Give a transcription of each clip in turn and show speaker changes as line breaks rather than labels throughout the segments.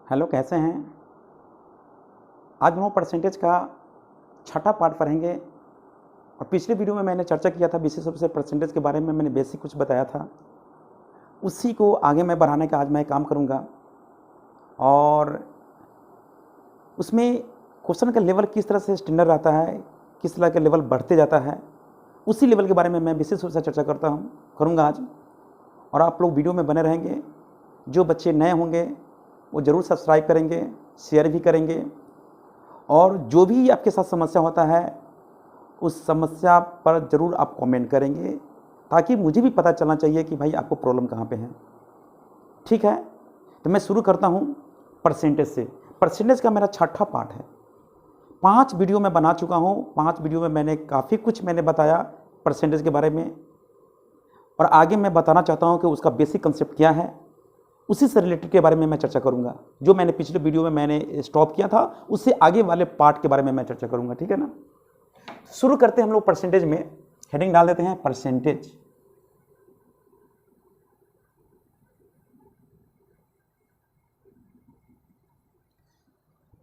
Hello, कैसे हैं? आज हम लोग परसेंटेज का छठा पार्ट पढ़ेंगे। और पिछले वीडियो में मैंने चर्चा किया था विशेष रूप से परसेंटेज के बारे में, मैंने बेसिक कुछ बताया था। उसी को आगे मैं बढ़ाने का आज मैं काम करूंगा। और उसमें क्वेश्चन का लेवल किस तरह से स्टैंडर्ड रहता है, किस तरह का लेवल बढ़ते जाता है, उसी लेवल के बारे में मैं विशेष रूप से चर्चा करूँगा आज। और आप लोग वीडियो में बने रहेंगे। जो बच्चे नए होंगे वो ज़रूर सब्सक्राइब करेंगे, शेयर भी करेंगे। और जो भी आपके साथ समस्या होता है उस समस्या पर ज़रूर आप कमेंट करेंगे, ताकि मुझे भी पता चलना चाहिए कि भाई आपको प्रॉब्लम कहाँ पे है। ठीक है, तो मैं शुरू करता हूँ परसेंटेज से। परसेंटेज का मेरा छठा पार्ट है। 5 वीडियो मैं बना चुका हूँ। 5 वीडियो में मैंने काफ़ी कुछ बताया परसेंटेज के बारे में। और आगे मैं बताना चाहता हूँ कि उसका बेसिक कंसेप्ट क्या है, उसी से रिलेटेड के बारे में मैं चर्चा करूंगा। जो मैंने पिछले वीडियो में मैंने स्टॉप किया था, उससे आगे वाले पार्ट के बारे में मैं चर्चा करूंगा। ठीक है ना। शुरू करते हैं हम लोग परसेंटेज में। हेडिंग डाल देते हैं परसेंटेज।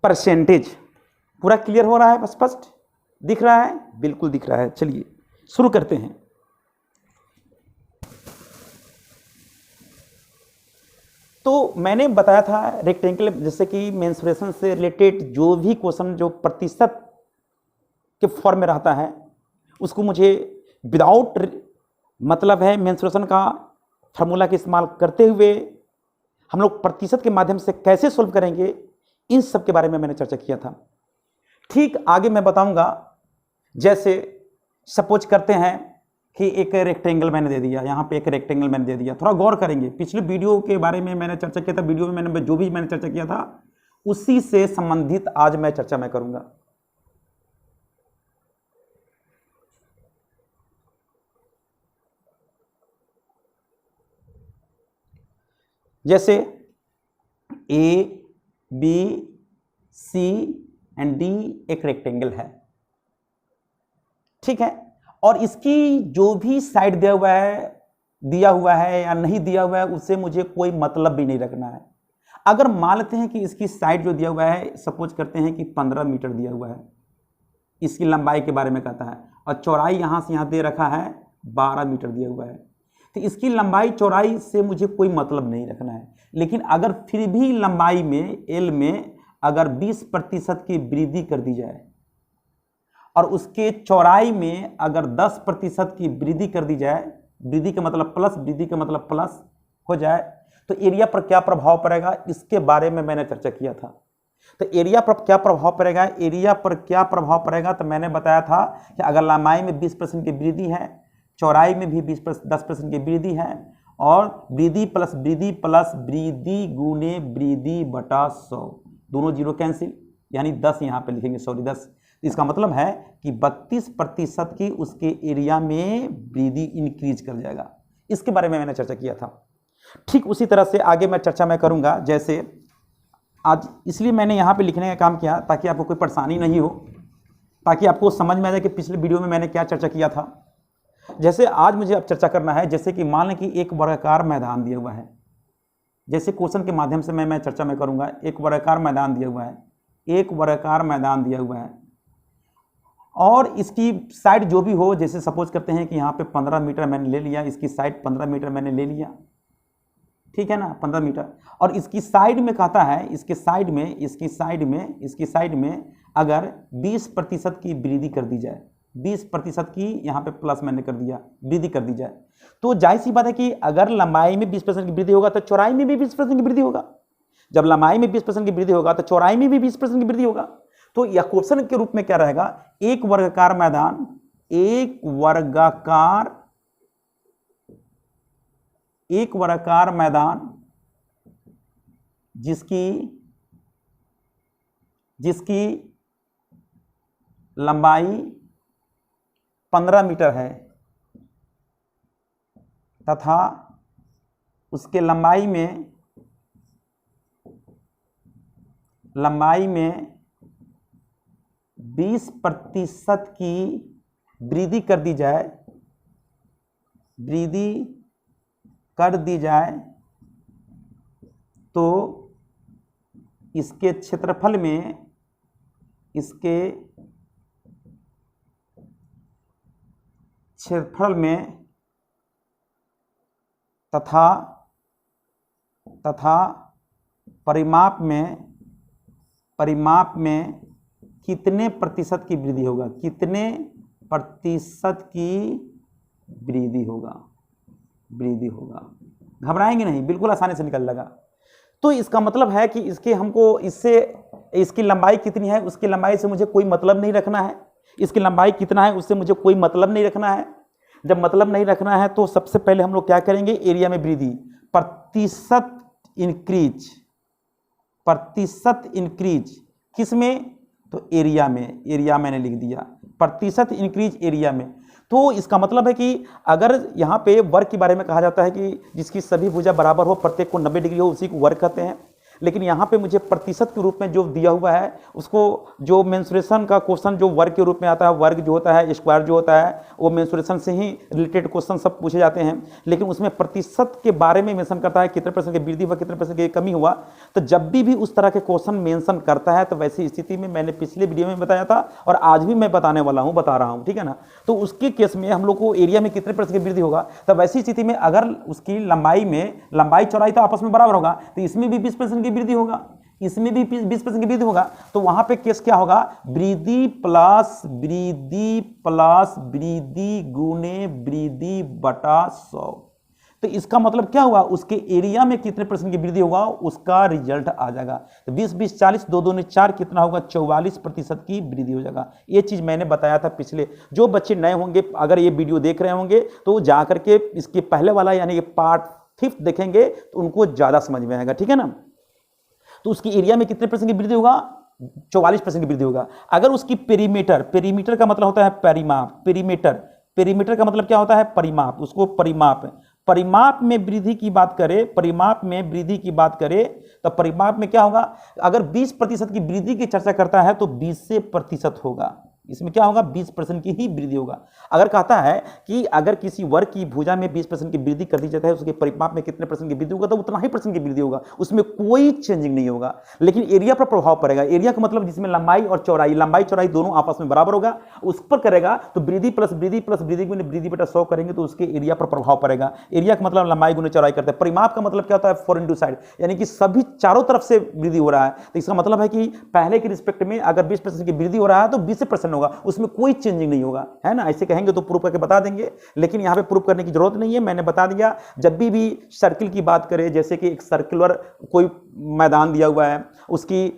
परसेंटेज पूरा क्लियर हो रहा है? स्पष्ट दिख रहा है? बिल्कुल दिख रहा है। चलिए शुरू करते हैं। तो मैंने बताया था रेक्टेंगल, जैसे कि मेंसुरेशन से रिलेटेड जो भी क्वेश्चन जो प्रतिशत के फॉर्म में रहता है, उसको मुझे विदाउट मतलब है मेंसुरेशन का फार्मूला का इस्तेमाल करते हुए हम लोग प्रतिशत के माध्यम से कैसे सोल्व करेंगे, इन सब के बारे में मैंने चर्चा किया था। ठीक आगे मैं बताऊंगा। जैसे सपोज करते हैं कि एक रेक्टेंगल मैंने दे दिया, यहाँ पे एक रेक्टेंगल मैंने दे दिया। थोड़ा गौर करेंगे, पिछले वीडियो के बारे में मैंने चर्चा किया था। वीडियो में मैंने जो भी चर्चा किया था उसी से संबंधित आज मैं चर्चा करूंगा। जैसे ए, बी, सी एंड डी एक रेक्टेंगल है। ठीक है, और इसकी जो भी साइड दिया हुआ है या नहीं दिया हुआ है, उससे मुझे कोई मतलब भी नहीं रखना है। अगर मान लेते हैं कि इसकी साइड जो दिया हुआ है, सपोज करते हैं कि 15 मीटर दिया हुआ है, इसकी लंबाई के बारे में कहता है, और चौड़ाई यहां से यहां दे रखा है 12 मीटर दिया हुआ है, तो इसकी लंबाई चौड़ाई से मुझे कोई मतलब नहीं रखना है। लेकिन अगर फिर भी लंबाई में एल में अगर 20% की वृद्धि कर दी जाए और उसके चौड़ाई में अगर 10% की वृद्धि कर दी जाए, वृद्धि का मतलब प्लस, वृद्धि का मतलब प्लस हो जाए, तो एरिया पर क्या प्रभाव पड़ेगा, इसके बारे में मैंने चर्चा किया था। तो एरिया पर क्या प्रभाव पड़ेगा, एरिया पर क्या प्रभाव पड़ेगा, तो मैंने बताया था कि अगर लंबाई में 20% की वृद्धि है, चौड़ाई में भी 10% की वृद्धि है, और वृद्धि प्लस वृद्धि गुने वृद्धि बटा 100, दोनों जीरो कैंसिल, यानी 10 यहाँ पे लिखेंगे, सॉरी 10। इसका मतलब है कि 32% की उसके एरिया में वृद्धि इंक्रीज कर जाएगा। इसके बारे में मैंने चर्चा किया था। ठीक उसी तरह से आगे मैं चर्चा करूंगा। जैसे आज इसलिए मैंने यहाँ पे लिखने का काम किया ताकि आपको कोई परेशानी नहीं हो, ताकि आपको समझ में आ जाए कि पिछले वीडियो में मैंने क्या चर्चा किया था। जैसे आज मुझे अब चर्चा करना है, जैसे कि मान लें कि एक वर्गाकार मैदान दिया हुआ है। जैसे क्वेश्चन के माध्यम से मैं चर्चा करूंगा। एक वर्गाकार मैदान दिया हुआ है, एक वर्गाकार मैदान दिया हुआ है, और इसकी साइड जो भी हो, जैसे सपोज करते हैं कि यहाँ पे 15 मीटर मैंने ले लिया, इसकी साइड 15 मीटर मैंने ले लिया। ठीक है ना, 15 मीटर। और इसकी साइड में कहता है, इसकी साइड में अगर 20% की वृद्धि कर दी जाए, 20% की यहाँ पे प्लस मैंने कर दिया, वृद्धि कर दी जाए, तो जाहिर सी बात है कि अगर लंबाई में 20% की वृद्धि होगा तो चौड़ाई में भी 20% की वृद्धि होगा। जब लंबाई में 20% की वृद्धि होगा तो चौड़ाई में भी 20% की वृद्धि होगा। तो यह क्वेश्चन के रूप में क्या रहेगा, एक वर्गाकार मैदान, एक वर्गाकार मैदान जिसकी लंबाई 15 मीटर है तथा उसके लंबाई में 20% की वृद्धि कर दी जाए, तो इसके क्षेत्रफल में, इसके क्षेत्रफल में तथा परिमाप में कितने प्रतिशत की वृद्धि होगा, कितने प्रतिशत की वृद्धि होगा। घबराएंगे नहीं, बिल्कुल आसानी से निकल लगा। तो इसका मतलब है कि इसके हमको इससे, इसकी लंबाई कितनी है उसकी लंबाई से मुझे कोई मतलब नहीं रखना है, इसकी लंबाई कितना है उससे मुझे कोई मतलब नहीं रखना है। जब मतलब नहीं रखना है तो सबसे पहले हम लोग क्या करेंगे, एरिया में वृद्धि, प्रतिशत इंक्रीज किस में, तो एरिया में, एरिया मैंने लिख दिया, प्रतिशत इंक्रीज एरिया में। तो इसका मतलब है कि अगर यहाँ पे वर्ग के बारे में कहा जाता है कि जिसकी सभी भुजा बराबर हो, प्रत्येक को 90 डिग्री हो, उसी को वर्ग कहते हैं। लेकिन यहाँ पे मुझे प्रतिशत के रूप में जो दिया हुआ है उसको, जो मेंसुरेशन का क्वेश्चन जो वर्ग के रूप में आता है, वर्ग जो होता है, स्क्वायर जो होता है, वो मेंसुरेशन से ही रिलेटेड क्वेश्चन सब पूछे जाते हैं। लेकिन उसमें प्रतिशत के बारे में मेंशन करता है कितने परसेंट की वृद्धि हुआ, कितने परसेंट की कमी हुआ। तो जब भी उस तरह के क्वेश्चन मेंशन करता है तो वैसी स्थिति में, मैंने पिछले वीडियो में बताया था और आज भी मैं बताने वाला हूँ, बता रहा हूँ, ठीक है ना। तो उसके केस में हम लोग को एरिया में कितने परसेंट की वृद्धि होगा, तो वैसी स्थिति में अगर उसकी लंबाई में, लंबाई चौड़ाई तो आपस में बराबर होगा, तो इसमें भी 20% की वृद्धि होगा, इसमें भी 20% की वृद्धि होगा। तो वहां पे केस क्या होगा, वृद्धि प्लस वृद्धि गुणे वृद्धि बटा 100। तो इसका मतलब क्या हुआ, उसके एरिया में कितने परसेंट की वृद्धि होगा उसका रिजल्ट आ जाएगा। तो 20 20 40 2 2 4 कितना होगा, 44% की वृद्धि हो जाएगा। ये चीज मैंने बताया था पिछले। जो बच्चे नए होंगे अगर ये वीडियो देख रहे होंगे तो जा करके इसके पहले वाला यानी कि पार्ट 5 देखेंगे तो उनको ज्यादा समझ में आएगा, ठीक है ना। तो उसकी एरिया में कितने परसेंट की वृद्धि होगा, 44% की वृद्धि होगा। अगर उसकी पेरीमीटर, पेरीमीटर का मतलब होता है परिमाप, पेरीमीटर का मतलब क्या होता है, परिमाप, उसको परिमाप में वृद्धि की बात करें, परिमाप में वृद्धि की बात करें तो परिमाप में क्या होगा, अगर 20% की वृद्धि की चर्चा करता है तो 20% होगा, इसमें क्या होगा, 20% की ही वृद्धि होगा। अगर कहता है कि अगर किसी वर्ग की भुजा में 20% की वृद्धि कर दी जाती है उसके परिमाप में कितने परसेंट की वृद्धि होगा, तो उतना ही परसेंट की वृद्धि होगा, उसमें कोई चेंजिंग नहीं होगा। लेकिन एरिया पर प्रभाव पड़ेगा। एरिया का मतलब जिसमें लंबाई और चौड़ाई, लंबाई चौड़ाई दोनों आपस में बराबर होगा, उस पर करेगा तो वृद्धि प्लस वृद्धि बटा 100 करेंगे तो उसके एरिया पर प्रभाव पड़ेगा। एरिया का मतलब लंबाई गुने चौड़ाई करते हैं। परिमाप का मतलब क्या होता है, 4 इंटू साइड, यानी कि सभी चारों तरफ से वृद्धि हो रहा है। तो इसका मतलब है कि पहले के रिस्पेक्ट में अगर 20% की वृद्धि हो रहा है तो 20% होगा, उसमें कोई चेंजिंग नहीं होगा, है ना। ऐसे कहेंगे तो प्रूफ करके बता देंगे, लेकिन यहां पे प्रूफ करने की जरूरत नहीं है, मैंने बता दिया। जब भी सर्किल की बात करें, जैसे कि एक सर्कुलर कोई मैदान दिया हुआ है, उसकी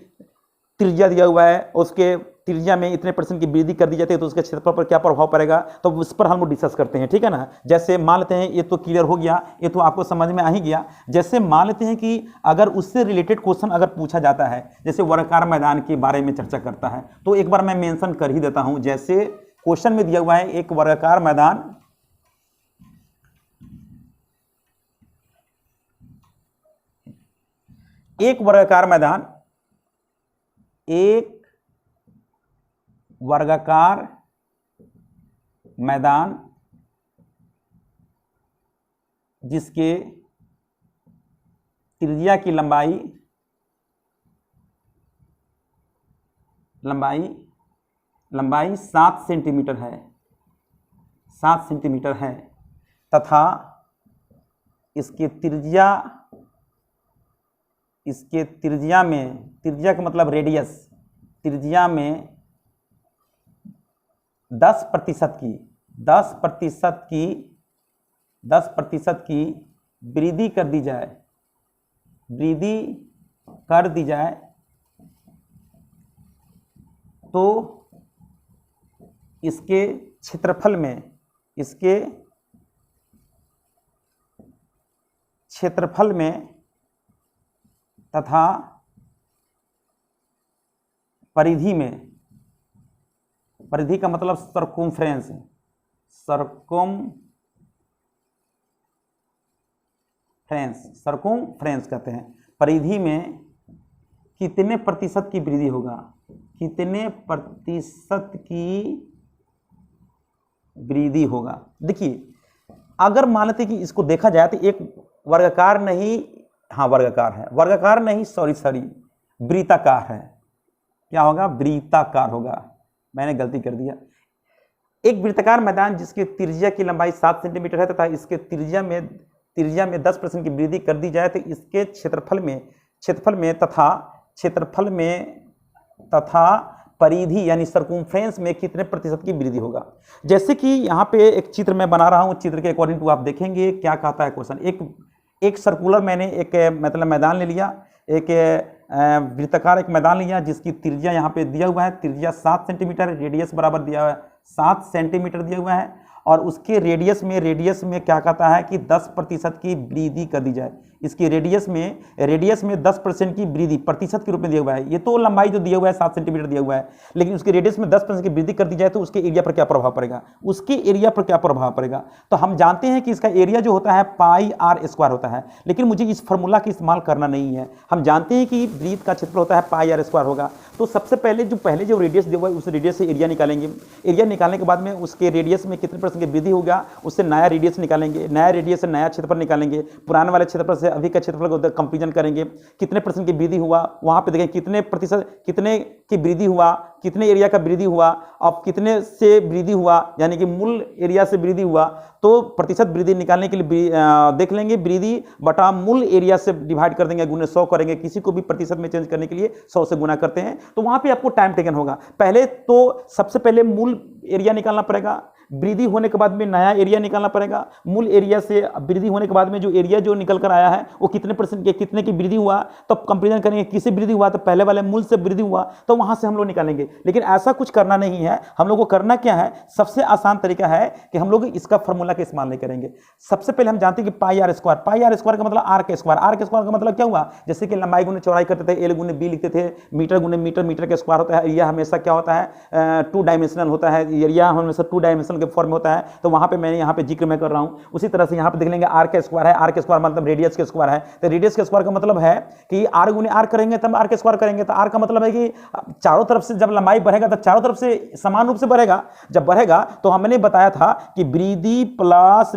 त्रिज्या दिया हुआ है, उसके त्रिज्या में इतने परसेंट की वृद्धि कर दी जाती है तो उसके क्षेत्रफल पर क्या प्रभाव पड़ेगा, तो उस पर हम लोग डिस्कस करते हैं, ठीक है ना। जैसे मान लेते हैं, ये तो क्लियर हो गया, ये तो आपको समझ में आ ही गया। जैसे मान लेते हैं कि अगर उससे रिलेटेड क्वेश्चन अगर पूछा जाता है, जैसे वर्गाकार मैदान के बारे में चर्चा करता है, तो एक बार मैं मेंशन कर ही देता हूं। जैसे क्वेश्चन में दिया हुआ है एक वर्गाकार मैदान, एक वर्गाकार मैदान जिसके त्रिज्या की लंबाई 7 सेंटीमीटर है, 7 सेंटीमीटर है, तथा इसके त्रिज्या में, त्रिज्या का मतलब रेडियस, त्रिज्या में 10% की वृद्धि कर दी जाए, तो इसके क्षेत्रफल में तथा परिधि में, परिधि का मतलब सर्कमफ्रेंस कहते हैं। परिधि में कितने प्रतिशत की वृद्धि होगा, कितने प्रतिशत की वृद्धि होगा। देखिए, अगर मान लेते कि इसको देखा जाए तो एक वर्गाकार नहीं, हाँ वर्गाकार है, वर्गाकार नहीं, सॉरी वृत्ताकार है। क्या होगा? वृत्ताकार होगा। मैंने गलती कर दिया। एक वृत्ताकार मैदान जिसकी त्रिज्या की लंबाई 7 सेंटीमीटर है तथा इसके त्रिज्या में 10% की वृद्धि कर दी जाए तो इसके क्षेत्रफल में तथा परिधि यानी सर्कमफ्रेंस में कितने प्रतिशत की वृद्धि होगा। जैसे कि यहाँ पे एक चित्र मैं बना रहा हूँ, चित्र के अकॉर्डिंग टू आप देखेंगे क्या कहता है क्वेश्चन। एक सर्कुलर मैंने एक मतलब मैदान ले लिया, एक वृत्ताकार एक मैदान लिया जिसकी त्रिज्या यहाँ पे दिया हुआ है, त्रिज्या 7 सेंटीमीटर, रेडियस बराबर दिया हुआ है 7 सेंटीमीटर दिया हुआ है, और उसके रेडियस में क्या कहता है कि 10% की वृद्धि कर दी जाए। इसकी रेडियस में 10% की वृद्धि प्रतिशत के रूप में दिया हुआ है। ये तो लंबाई जो दिया हुआ है 7 सेंटीमीटर दिया हुआ है, लेकिन उसके रेडियस में 10% की वृद्धि कर दी जाए तो उसके एरिया पर क्या प्रभाव पड़ेगा। तो हम जानते हैं कि इसका एरिया जो होता है पाई आर स्क्वायर होता है, लेकिन मुझे इस फॉर्मूला का इस्तेमाल करना नहीं है। हम जानते हैं कि वृत्त का क्षेत्रफल होता है पाई आर स्क्वायर होगा। तो सबसे पहले जो रेडियस दिया हुआ है उस रेडियस से एरिया निकालेंगे। एरिया निकालने के बाद में उसके रेडियस में कितने % की वृद्धि होगा, उससे नया रेडियस निकालेंगे, नया रेडियस से नया क्षेत्रफल निकालेंगे, पुराने वाले क्षेत्रफल से अभी का क्षेत्रफल को कंपेरिजन करेंगे, कितने % की वृद्धि हुआ, वहां पे देखें कितने की वृद्धि हुआ, कितने एरिया का वृद्धि हुआ और कितने से वृद्धि हुआ, यानी कि मूल एरिया से वृद्धि हुआ तो प्रतिशत वृद्धि निकालने के लिए देख लेंगे, वृद्धि बटा मूल एरिया से डिवाइड कर देंगे, गुने 100 करेंगे। किसी को भी प्रतिशत में चेंज करने के लिए 100 से गुना करते हैं, तो वहां पे आपको टाइम टेकन होगा। पहले तो सबसे पहले मूल एरिया निकालना पड़ेगा, वृद्धि होने के बाद में नया एरिया निकालना पड़ेगा। मूल एरिया से वृद्धि होने के बाद में जो एरिया जो निकल कर आया है वो कितने % के कितने की वृद्धि हुआ, तो कंपेरिजन करेंगे किससे वृद्धि हुआ, तो पहले वाले मूल से वृद्धि हुआ तो वहां से हम लोग निकालेंगे। लेकिन ऐसा कुछ करना नहीं है, हम लोग को करना क्या है, सबसे आसान तरीका है कि हम लोग इसका फॉर्मूला का इस्तेमाल नहीं करेंगे। सबसे पहले हम जानते हैं कि पाई आर स्क्वायर का मतलब आर के स्क्वायर का मतलब क्या हुआ, जैसे कि लंबाई गुने चौड़ाई करते थे, एल गुने बी लिखते थे, मीटर गुने मीटर के स्क्वायर होता है। एरिया हमेशा क्या होता है, 2 डायमेंशनल होता है, एरिया हमेशा 2 डायमेंशनल के फॉर्म में होता है। तो वहां पे मैंने यहाँ पे जिक्र मैं कर रहा हूं। उसी तरह से यहाँ पे देख लेंगे आर के स्क्वायर है, आर के स्क्वायर मतलब रेडियस के स्क्वायर है। तो रेडियस के स्क्वायर का मतलब है कि आर गुने आर करेंगे तब आर के स्क्वायर करेंगे। तो आर का मतलब है कि चारों तरफ से जब लंबाई बढ़ेगा तो चारों तरफ से समान रूप से बढ़ेगा। जब बढ़ेगा तो हमने बताया था कि वृद्धि प्लस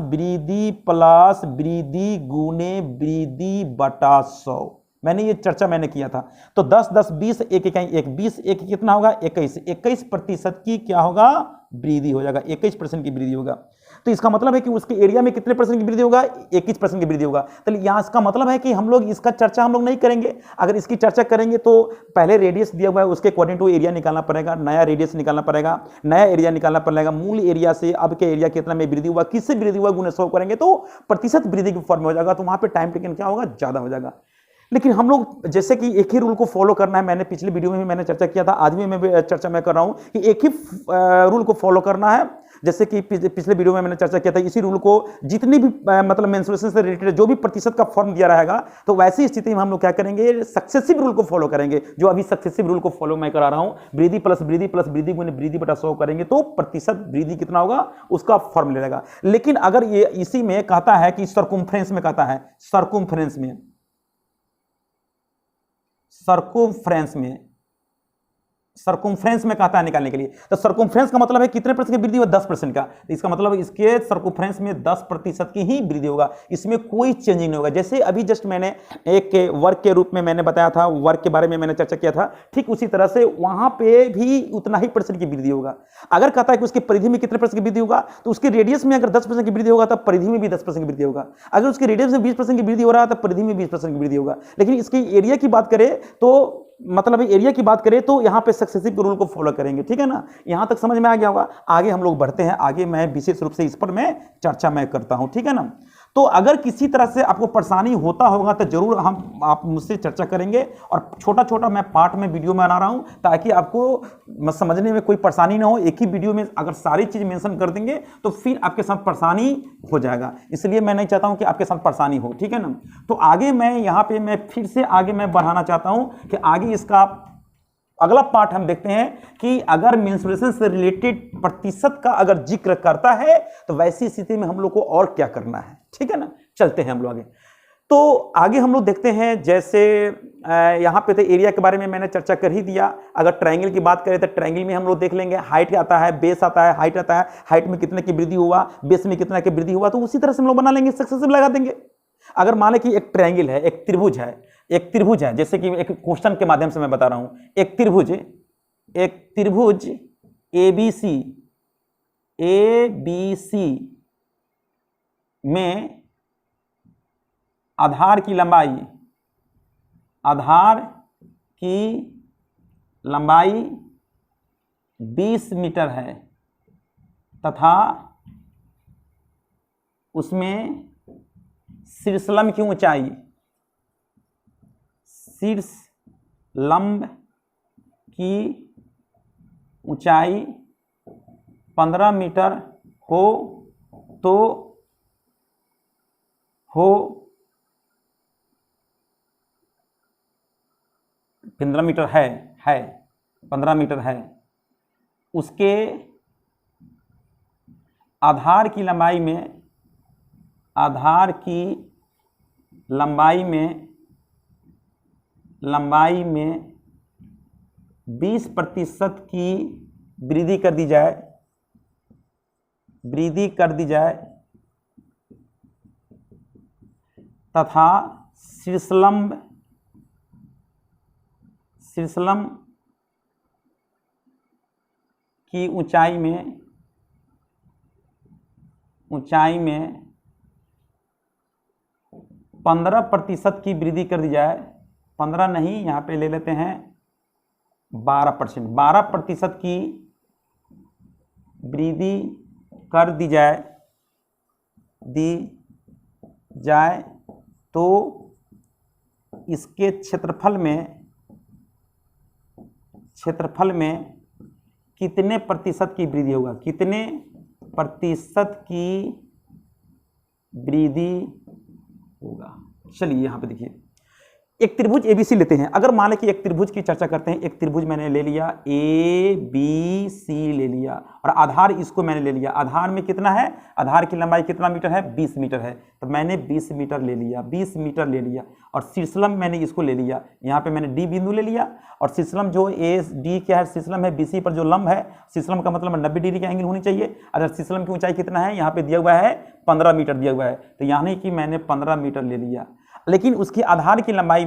वृद्धि गुने वृद्धि बटा 100, मैंने ये चर्चा किया था। तो 10 10 20 1 1 20 1 कितना होगा 21% की क्या होगा वृद्धि हो जाएगा, 21% की वृद्धि होगा। तो इसका मतलब है कि उसके एरिया में कितने % की वृद्धि होगा, 21% की वृद्धि होगा। तो यहाँ इसका मतलब है कि हम लोग इसका चर्चा हम लोग नहीं करेंगे। अगर इसकी चर्चा करेंगे तो पहले रेडियस दिया हुआ है उसके अकॉर्डिंग टू एरिया निकालना पड़ेगा, नया रेडियस निकालना पड़ेगा, नया एरिया निकालना पड़ेगा, मूल एरिया से अब के एरिया कितना में वृद्धि हुआ, किससे वृद्धि हुआ गुने 100 करेंगे तो प्रतिशत वृद्धि के फॉर्म में हो जाएगा। तो वहां पर टाइम टेकन क्या होगा, ज्यादा हो जाएगा। लेकिन हम लोग जैसे कि एक ही रूल को फॉलो करना है, मैंने पिछले वीडियो में भी मैंने चर्चा किया था, आज भी मैं चर्चा कर रहा हूं कि एक ही रूल को फॉलो करना है। जैसे कि पिछले वीडियो में मैंने चर्चा किया था, इसी रूल को जितनी भी मतलब मेंस्ट्रुएशन से रिलेटेड जो भी प्रतिशत का फॉर्म दिया रहेगा तो वैसी स्थिति में हम लोग क्या करेंगे, सक्सेसिव रूल को फॉलो करेंगे। जो अभी सक्सेसिव रूल को फॉलो मैं करा रहा हूं, वृद्धि प्लस वृद्धि गुने वृद्धि बटा 100 करेंगे तो प्रतिशत वृद्धि कितना होगा उसका फॉर्म मिलेगा। लेकिन अगर ये इसी में कहता है कि सर्कमफ्रेंस में कहता है, सर्कमफ्रेंस में कहता है निकालने के लिए, तो सर्कमफ्रेंस का मतलब है कितने % की वृद्धि हुआ, 10% का। तो इसका मतलब इसके सर्कमफ्रेंस में 10% की ही वृद्धि होगा, इसमें कोई चेंजिंग नहीं होगा। जैसे अभी जस्ट मैंने एक वर्क के रूप में मैंने बताया था, वर्क के बारे में मैंने चर्चा किया था, ठीक उसी तरह से वहां पे भी उतना ही % की वृद्धि होगा। अगर कहता है कि उसकी परिधि में कितने % की वृद्धि होगा, तो उसके रेडियस में अगर 10% की वृद्धि होगा तब परिधि में भी 10% की वृद्धि होगा। अगर उसके रेडियस में 20% की वृद्धि हो रहा है तब परिधि में 20% की वृद्धि होगा। लेकिन इसकी एरिया की बात करें तो मतलब एरिया की बात करें तो यहां पे सक्सेसिव रूल को फॉलो करेंगे, ठीक है ना। यहां तक समझ में आ गया होगा। आगे हम लोग बढ़ते हैं, आगे मैं विशेष रूप से इस पर मैं चर्चा करता हूं, ठीक है ना। तो अगर किसी तरह से आपको परेशानी होता होगा तो जरूर आप मुझसे चर्चा करेंगे, और छोटा छोटा मैं पार्ट में वीडियो में बना रहा हूं ताकि आपको समझने में कोई परेशानी ना हो। एक ही वीडियो में अगर सारी चीज मेंशन कर देंगे तो फिर आपके साथ परेशानी हो जाएगा, इसलिए मैं नहीं चाहता हूं कि आपके साथ परेशानी हो, ठीक है ना। तो आगे मैं यहाँ पे मैं फिर से आगे मैं बढ़ाना चाहता हूं कि आगे इसका अगला पार्ट हम देखते हैं कि अगर मेंस्ट्रुएशन से रिलेटेड प्रतिशत का अगर जिक्र करता है तो वैसी स्थिति में हम लोग को और क्या करना है, ठीक है ना। चलते हैं हम लोग आगे। तो आगे हम लोग देखते हैं, जैसे यहाँ पे तो एरिया के बारे में मैंने चर्चा कर ही दिया। अगर ट्रायंगल की बात करें तो ट्रायंगल में हम लोग देख लेंगे, हाइट आता है, बेस आता है, हाइट आता है, हाइट में कितने की वृद्धि हुआ, बेस में कितना की वृद्धि हुआ, तो उसी तरह से हम लोग बना लेंगे, सक्सेसिव लगा देंगे। अगर मान लें कि एक ट्रायंगल है, एक त्रिभुज है, एक त्रिभुज है, जैसे कि एक क्वेश्चन के माध्यम से मैं बता रहा हूं, एक त्रिभुज ABC में आधार की लंबाई 20 मीटर है तथा उसमें शीर्षलंब की ऊंचाई 15 मीटर हो तो 15 मीटर है 15 मीटर है, उसके आधार की लंबाई में 20% की वृद्धि कर दी जाए तथा शीर्षलंब की ऊंचाई में 15% की वृद्धि कर दी जाए, 15 नहीं, यहाँ पे ले लेते हैं 12% की वृद्धि कर दी जाए तो इसके क्षेत्रफल में कितने प्रतिशत की वृद्धि होगा, कितने प्रतिशत की वृद्धि होगा। चलिए यहाँ पे देखिए, एक त्रिभुज ABC लेते हैं। अगर मान लें कि एक त्रिभुज की चर्चा करते हैं, एक त्रिभुज मैंने ले लिया ABC ले लिया और आधार इसको मैंने ले लिया। आधार में कितना है, आधार की लंबाई कितना मीटर है, 20 मीटर है, तो मैंने 20 मीटर ले लिया और शीर्षलंब मैंने इसको ले लिया। यहाँ पे मैंने D बिंदु ले लिया और शीर्षलंब जो D क्या है, शीर्षलंब है BC पर जो लंब है, शीर्षलंब का मतलब 90 डिग्री का एंगल होनी चाहिए। अगर शीर्षलंब की ऊंचाई कितना है, यहाँ पे दिया हुआ है 15 मीटर दिया हुआ है, तो यानी कि मैंने 15 मीटर ले लिया। लेकिन उसकी आधार की लंबाई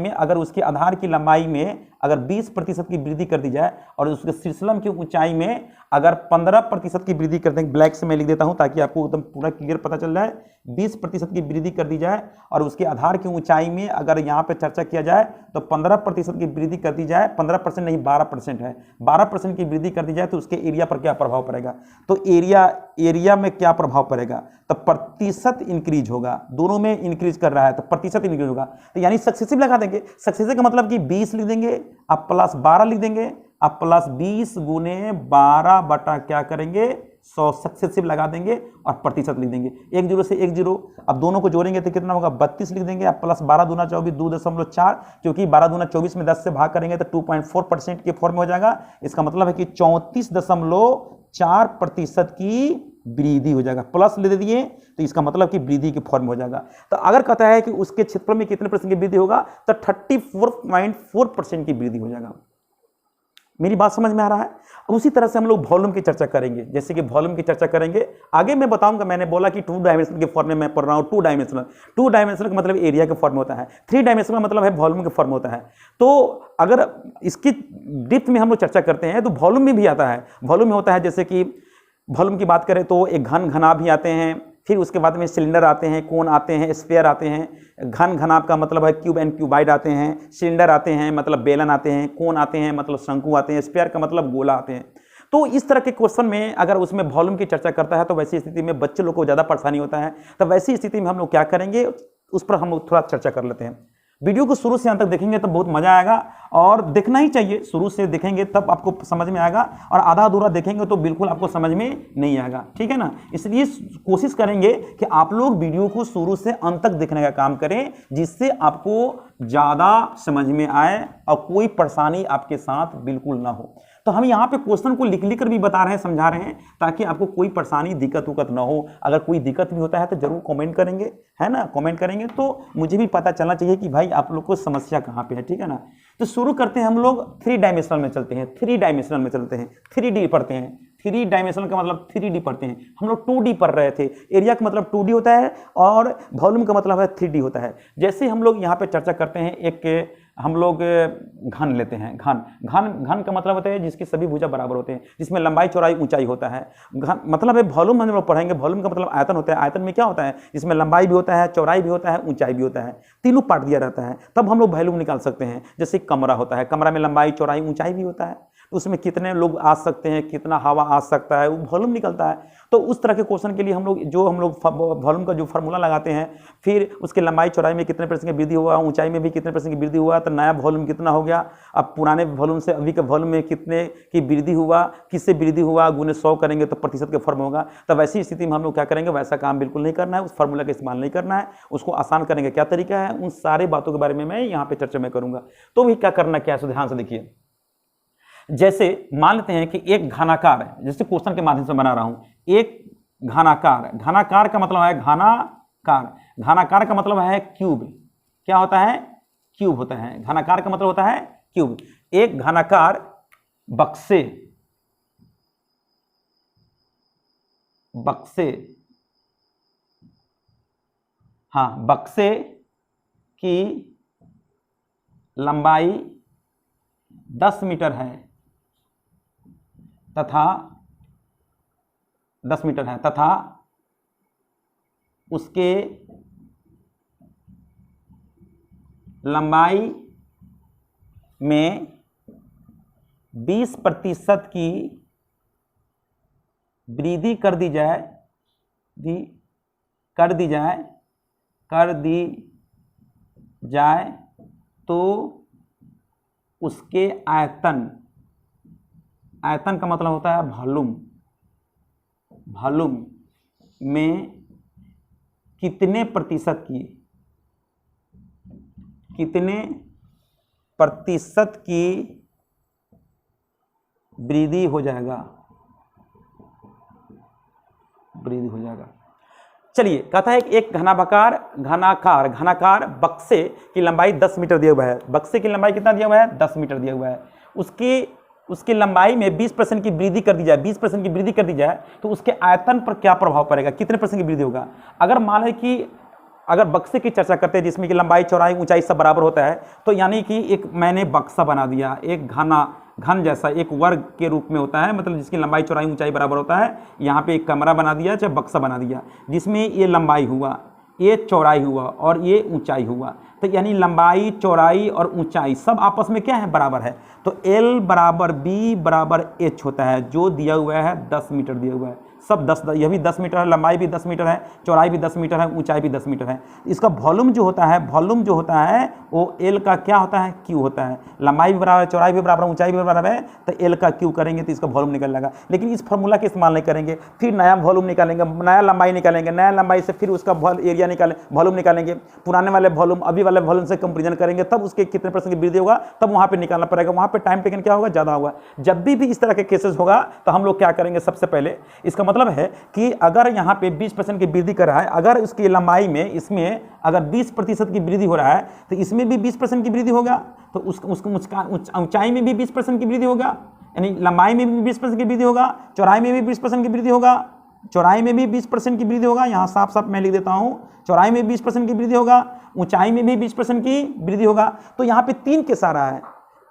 में अगर 20% की वृद्धि कर दी जाए और उसके शीर्षलंब की ऊंचाई में अगर 15% की वृद्धि कर देंगे, ब्लैक से मैं लिख देता हूं ताकि आपको एकदम पूरा क्लियर पता चल जाए, 20% की वृद्धि कर दी जाए और उसके आधार की ऊंचाई में अगर यहाँ पे चर्चा किया जाए तो 15% की वृद्धि कर दी जाए, 15% नहीं 12% है, 12% की वृद्धि कर दी जाए तो उसके एरिया पर क्या प्रभाव पड़ेगा, तो एरिया में क्या प्रभाव पड़ेगा, तो प्रतिशत इंक्रीज होगा, दोनों में इंक्रीज कर रहा है तो प्रतिशत इंक्रीज होगा। तो यानी सक्सेसिव लगा देंगे, सक्सेसिव का मतलब कि 20 लिख देंगे, आप प्लस 12 लिख देंगे, आप प्लस 20 गुने 12 बटा क्या करेंगे 100 सक्सेसिव लगा देंगे और प्रतिशत लिख देंगे, 1 0 से 1 0। अब दोनों को जोड़ेंगे तो कितना होगा 32 लिख देंगे, आप प्लस 12 दूना 24 2.4, क्योंकि 12 दूना 24 में 10 से भाग करेंगे तो 2.4% के फॉर्म में हो जाएगा। इसका मतलब है कि 34.4% की वृद्धि हो जाएगा, प्लस ले दिए तो इसका मतलब कि वृद्धि के फॉर्म में हो जाएगा। तो अगर कहता है कि उसके क्षेत्रफल में कितने % की वृद्धि होगा तो 34.4% की वृद्धि हो जाएगा। मेरी बात समझ में आ रहा है। अब उसी तरह से हम लोग वॉल्यूम की चर्चा करेंगे, जैसे कि वॉल्यूम की चर्चा करेंगे आगे मैं बताऊंगा। मैंने बोला कि 2 डायमेंशनल के फॉर्म में मैं पढ़ रहा हूं, 2 डायमेंशनल का मतलब एरिया के फॉर्म में होता है, 3 डायमेंशनल का मतलब है वॉल्यूम के फॉर्म में होता है। तो अगर इसकी डिप्थ में हम लोग चर्चा करते हैं तो वॉल्यूम में भी आता है, वॉल्यूम में होता है जैसे कि वॉल्यूम की बात करें तो एक घनाभ भी आते हैं, फिर उसके बाद में सिलेंडर आते हैं, कोन आते हैं, स्फीयर आते हैं। घनाभ का मतलब है क्यूब एंड क्यूबाइड आते हैं, सिलेंडर आते हैं मतलब बेलन आते हैं, कोन आते हैं मतलब शंकु आते हैं, स्फीयर का मतलब गोला आते हैं। तो इस तरह के क्वेश्चन में अगर उसमें वॉल्यूम की चर्चा करता है तो वैसी स्थिति में बच्चे लोग को ज़्यादा परेशानी होता है। तो वैसी स्थिति में हम लोग क्या करेंगे उस पर हम लोग थोड़ा चर्चा कर लेते हैं। वीडियो को शुरू से अंत तक देखेंगे तो बहुत मजा आएगा और देखना ही चाहिए, शुरू से देखेंगे तब आपको समझ में आएगा, और आधा अधूरा देखेंगे तो बिल्कुल आपको समझ में नहीं आएगा, ठीक है ना। इसलिए कोशिश करेंगे कि आप लोग वीडियो को शुरू से अंत तक देखने का काम करें, जिससे आपको ज़्यादा समझ में आए और कोई परेशानी आपके साथ बिल्कुल ना हो। तो हम यहाँ पे क्वेश्चन को लिख कर भी बता रहे हैं, समझा रहे हैं, ताकि आपको कोई परेशानी दिक्कत उक्कत ना हो। अगर कोई दिक्कत भी होता है तो जरूर कमेंट करेंगे, है ना, कमेंट करेंगे तो मुझे भी पता चलना चाहिए कि भाई आप लोग को समस्या कहाँ पे है, ठीक है ना। तो शुरू करते हैं हम लोग 3 डायमेंशनल में चलते हैं, 3D पढ़ते हैं। थ्री डायमेंशनल का मतलब 3D पढ़ते हैं, हम लोग 2D पढ़ रहे थे। एरिया का मतलब 2D होता है और वॉल्यूम का मतलब है 3D होता है। जैसे हम लोग यहाँ पे चर्चा करते हैं, एक हम लोग घन लेते हैं। घन का मतलब होता है जिसकी सभी भुजा बराबर होते हैं, जिसमें लंबाई चौड़ाई ऊंचाई होता है। घन मतलब है वॉल्यूम हम लोग पढ़ेंगे, वॉल्यूम का मतलब आयतन होता है। आयतन में क्या होता है, जिसमें लंबाई भी होता है, चौड़ाई भी होता है, ऊंचाई भी होता है, तीनों पार्ट दिया रहता है। तब हम लोग वॉल्यूम निकाल सकते हैं। जैसे कमरा होता है, कमरा में लंबाई चौड़ाई ऊंचाई भी होता है, उसमें कितने लोग आ सकते हैं, कितना हवा आ सकता है, वो वॉल्यूम निकलता है। तो उस तरह के क्वेश्चन के लिए हम लोग वॉल्यूम का जो फार्मूला लगाते हैं, फिर उसके लंबाई चौड़ाई में कितने % की वृद्धि हुआ, ऊंचाई में भी कितने % की वृद्धि हुआ, तो नया वॉल्यूम कितना हो गया, अब पुराने वॉल्यूम से अभी के वॉल्यूम में कितने की वृद्धि हुआ, किससे वृद्धि हुआ, गुने 100 करेंगे तो प्रतिशत के फॉर्म होगा। तब वैसी स्थिति में हम लोग क्या करेंगे, वैसा काम बिल्कुल नहीं करना है, उस फार्मूला का इस्तेमाल नहीं करना है, उसको आसान करेंगे। क्या तरीका है, उन सारे बातों के बारे में मैं यहाँ पे चर्चा में करूंगा। तो भी क्या करना क्या है, ध्यान से देखिए। जैसे मान लेते हैं कि एक घनाकार है, जैसे क्वेश्चन के माध्यम से बना रहा हूं, एक घनाकार का मतलब है घनाकार का मतलब है क्यूब। क्या होता है, क्यूब होता है। घनाकार का मतलब होता है क्यूब। एक घनाकार बक्से बक्से की लंबाई 10 मीटर है तथा उसके लंबाई में 20% की वृद्धि कर दी जाए तो उसके आयतन का मतलब होता है वॉल्यूम में कितने प्रतिशत की वृद्धि हो जाएगा। चलिए, कहता है कि एक घनाकार बक्से की लंबाई 10 मीटर दिया हुआ है। बक्से की लंबाई कितना दिया हुआ है, 10 मीटर दिया हुआ है। उसकी लंबाई में 20% की वृद्धि कर दी जाए, 20% की वृद्धि कर दी जाए तो उसके आयतन पर क्या प्रभाव पड़ेगा, कितने % की वृद्धि होगा। अगर मान लें कि अगर बक्से की चर्चा करते हैं जिसमें कि लंबाई चौड़ाई ऊंचाई सब बराबर होता है, तो यानी कि एक मैंने बक्सा बना दिया, एक घन जैसा एक वर्ग के रूप में होता है, मतलब जिसकी लंबाई चौड़ाई ऊंचाई बराबर होता है। यहाँ पे एक कमरा बना दिया, चाहे बक्सा बना दिया, जिसमें ये लंबाई हुआ, ये चौड़ाई हुआ और ये ऊंचाई हुआ। तो यानी लंबाई चौड़ाई और ऊंचाई सब आपस में क्या है, बराबर है। तो L बराबर B बराबर H होता है, जो दिया हुआ है 10 मीटर दिया हुआ है। सब 10, यह भी 10 मीटर है, लंबाई भी 10 मीटर है, चौड़ाई भी 10 मीटर है, ऊंचाई भी 10 मीटर है। इसका वॉल्यूम जो होता है वो L का क्या होता है, Q होता है। लंबाई भी बराबर है, चौड़ाई भी बराबर है, ऊंचाई भी बराबर है, तो L का Q करेंगे तो इसका वॉल्यूम निकल जाएगा। लेकिन इस फार्मूला का इस्तेमाल नहीं करेंगे, फिर नया वॉल्यूम निकालेंगे, नया लंबाई निकालेंगे, नया लंबाई से फिर उसका एरिया वॉल्यूम निकालेंगे, पुराने वाले वॉल्यूम अभी वाले वॉल्यूम से कंपेरिजन करेंगे, तब उसके कितने % की वृद्धि होगा, तब वहां पे निकालना पड़ेगा। वहां पे टाइम टेकन क्या होगा, ज्यादा होगा। जब भी इस तरह के केसेस होगा तो हम लोग क्या करेंगे, सबसे पहले इसका मतलब है कि अगर यहाँ पे 20% की वृद्धि कर रहा है, अगर उसकी लंबाई में इसमें अगर 20% की वृद्धि हो रहा है तो इसमें भी 20% की वृद्धि होगा, तो उसका ऊंचाई में भी 20% की वृद्धि होगा, यानी लंबाई में भी 20% की वृद्धि होगा, चौड़ाई में भी 20% की वृद्धि होगा, चौड़ाई में भी 20% की वृद्धि होगा। यहाँ साफ साफ मैं लिख देता हूँ, चौड़ाई में 20% की वृद्धि होगा, ऊंचाई में भी 20% की वृद्धि होगा। तो यहाँ पे 3 केस आ रहा है,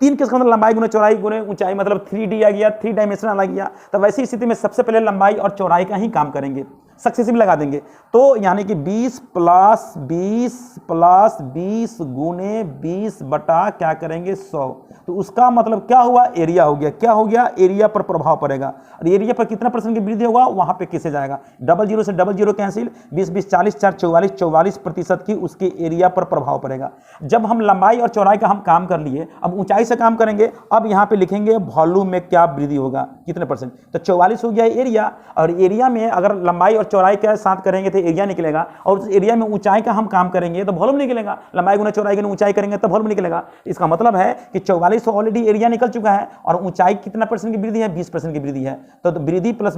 3 केस का मतलब लंबाई गुने चौड़ाई गुने ऊंचाई, मतलब 3D आ गया, 3 डायमेंशनल आ गया। तो वैसी स्थिति में सबसे पहले लंबाई और चौड़ाई का ही काम करेंगे, सक्सेसिव लगा देंगे। तो यानी कि 20 + 20 गुने 20 बटा क्या करेंगे, 100। तो उसका मतलब क्या हुआ, एरिया हो गया। क्या हो गया, एरिया पर प्रभाव पड़ेगा। और एरिया पर कितना % की वृद्धि होगा, वहां पे कैसे जाएगा, 00 से 00 कैंसिल, 20 20 40 4 44 44% की उसके एरिया पर प्रभाव पड़ेगा। जब हम लंबाई और चौड़ाई का हम काम कर लिए, अब ऊंचाई से काम करेंगे। अब यहाँ पे लिखेंगे वॉल्यूम में क्या वृद्धि होगा, कितने %। तो 44 हो गया एरिया, और एरिया में अगर लंबाई और चौड़ाई के साथ करेंगे तो एरिया निकलेगा, और उस एरिया में ऊंचाई का हम काम करेंगे तो वॉल्यूम निकलेगा। लंबाई गुना चौड़ाई गुना ऊंचाई करेंगे तो वॉल्यूम निकलेगा। इसका मतलब है कि 44 ऑलरेडी एरिया निकल चुका है, और ऊंचाई कितना % की वृद्धि है, 20% की वृद्धि है। तो वृद्धि प्लस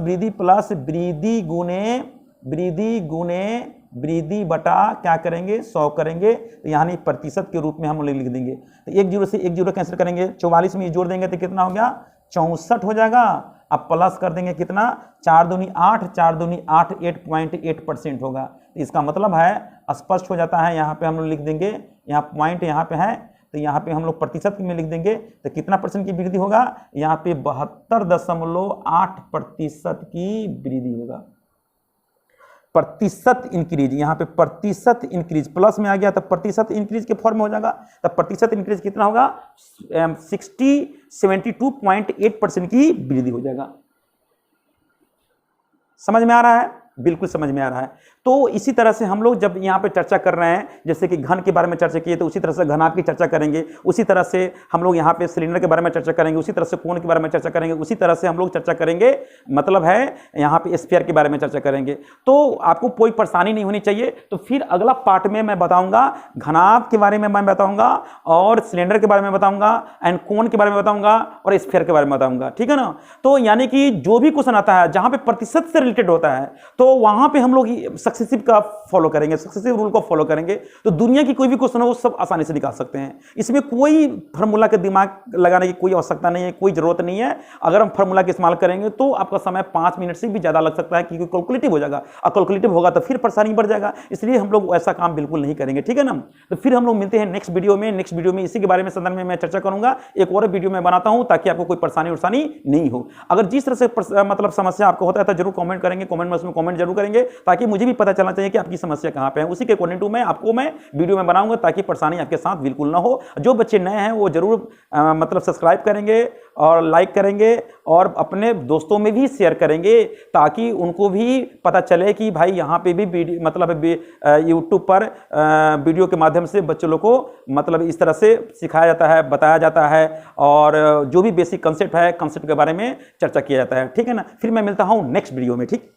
वृद्धि बटा क्या करेंगे, 100 करेंगे, तो यानी प्रतिशत के रूप में हम लिख देंगे। तो 10 से 10 कैंसिल करेंगे, 44 में जोड़ देंगे तो कितना हो गया, 64 हो जाएगा। अब प्लस कर देंगे कितना, 4 दूनी 8, 4 दूनी 8, 8.8% होगा। तो इसका मतलब है स्पष्ट हो जाता है। यहाँ पे हम लोग लिख देंगे, यहाँ पॉइंट यहाँ पे है तो यहाँ पे हम लोग प्रतिशत में लिख देंगे तो कितना परसेंट की वृद्धि होगा, यहाँ पे 72.8% की वृद्धि होगा। प्रतिशत इंक्रीज, यहाँ पे प्रतिशत इंक्रीज प्लस में आ गया तो प्रतिशत इंक्रीज के फॉर्म में हो जाएगा। तो प्रतिशत इंक्रीज कितना होगा, 72.8% की वृद्धि हो जाएगा। समझ में आ रहा है, बिल्कुल समझ में आ रहा है। तो इसी तरह से हम लोग जब यहाँ पे चर्चा कर रहे हैं, जैसे कि घन के बारे में चर्चा किए तो उसी तरह से घनाभ की चर्चा करेंगे, उसी तरह से हम लोग यहाँ पे सिलेंडर के बारे में चर्चा करेंगे, उसी तरह से कोण के बारे में चर्चा करेंगे, उसी तरह से हम लोग चर्चा करेंगे, मतलब है यहाँ पे स्फीयर के बारे में चर्चा करेंगे। तो आपको कोई परेशानी नहीं होनी चाहिए। तो फिर अगला पार्ट में मैं बताऊंगा घनाभ के बारे में, मैं बताऊंगा और सिलेंडर के बारे में बताऊंगा, एंड कोण के बारे में बताऊंगा और स्फीयर के बारे में बताऊंगा, ठीक है ना। तो यानी कि जो भी क्वेश्चन आता है जहां पे प्रतिशत से रिलेटेड होता है तो वहां पे हम लोग सक्सेसिव का फॉलो करेंगे, सक्सेसिव रूल को फॉलो करेंगे। तो दुनिया की कोई भी क्वेश्चन हो वो सब आसानी से निकाल सकते हैं। इसमें कोई फार्मूला के दिमाग लगाने की कोई आवश्यकता नहीं है, कोई जरूरत नहीं है। अगर हम फार्मूला का इस्तेमाल करेंगे तो आपका समय 5 मिनट से भी ज्यादा लग सकता है, क्योंकि कैलकुलेटिव हो जाएगा, और कैलकुलेटिव होगा तो फिर परेशानी बढ़ जाएगा। इसलिए हम लोग ऐसा काम बिल्कुल नहीं करेंगे, ठीक है ना। तो फिर हम लोग मिलते हैं नेक्स्ट वीडियो में। नेक्स्ट वीडियो में इसी के बारे में संदर्भ में मैं चर्चा करूंगा। एक और वीडियो में बनाता हूं ताकि आपको कोई परेशानी नहीं हो। अगर जिस तरह से मतलब समस्या आपको होता है तो जरूर कमेंट करेंगे, कमेंट बॉक्स में कमेंट जरूर करेंगे, ताकि मुझे भी पता चलना चाहिए कि आपकी समस्या कहां पे है। उसी के अकॉर्डिंग टू मैं आपको वीडियो में बनाऊंगा ताकि परेशानी आपके साथ बिल्कुल ना हो। जो बच्चे नए हैं वो जरूर मतलब सब्सक्राइब करेंगे और लाइक करेंगे और अपने दोस्तों में भी शेयर करेंगे, ताकि उनको भी पता चले कि भाई यहाँ पे भी मतलब यूट्यूब पर वीडियो के माध्यम से बच्चों लोग को मतलब इस तरह से सिखाया जाता है, बताया जाता है, और जो भी बेसिक कंसेप्ट है, कंसेप्ट के बारे में चर्चा किया जाता है, ठीक है ना। फिर मैं मिलता हूँ नेक्स्ट वीडियो में, ठीक।